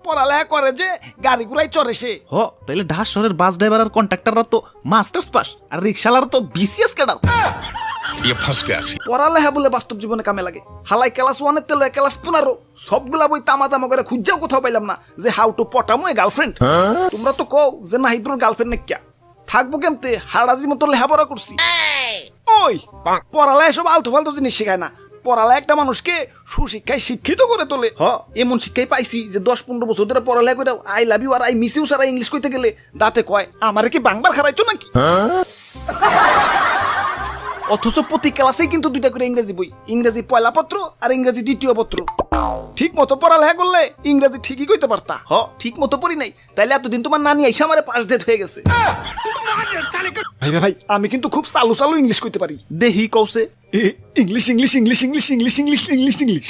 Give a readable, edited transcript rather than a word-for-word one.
পড়ালেখা করে যে গাড়ি ঘুরাই চড়ে সে। হ তাইলে ঢাকা শহরের বাস ড্রাইভার আর কন্ট্রাক্টররা তো মাস্টার্স পাস আর রিকশালার তো বিসিএস ক্যাডার। পড়ালেখা বলে বাস্তব জীবনে কামে লাগে। হালাই ক্লাস 1 এর তেল ক্লাস 15 সবগুলা বই তামা তামা করে খুঁজাও কোথাও পাইলাম না যে হাউ টু পটামো এ গার্লফ্রেন্ড। তোমরা তো কও যে না হিদ্রোর গার্লফ্রেন্ড নাকি থাকবো কেমতে হাড়াজির মতো লেখাপড়া করছি। ওই পড়ালেখা সব আলতু ফালতু জিনিস শেখায় না, পড়ালেখা একটা মানুষকে সুশিক্ষায় শিক্ষিত করে তোলে। এমন শিক্ষাই পাইছি যে 10-15 বছর ধরে পড়ালেখা করে আই লাভ ইউ আর আই মিস ইউ সারা ইংলিশ কইতে গেলে দাঁতে কয় আমারে কি বাংবার খারাইছো নাকি। অথচ প্রতি ক্লাসেই কিন্তু 2টা করে ইংরেজি বই, ইংরেজি পয়লা পত্র আর ইংরেজি দ্বিতীয় পত্র। ঠিক মতো পড়ালেখা করলে ইংরেজি ঠিকই কইতে পারতা। ঠিক মতো পড়ি নাই তাইলে এতদিন তোমার নানি আইসা আমারে পাস ডেট হয়ে গেছে। ভাই ভাই আমি কিন্তু খুব চালু চালু ইংলিশ কইতে পারি। দেহি কৌছে English English English English English English English English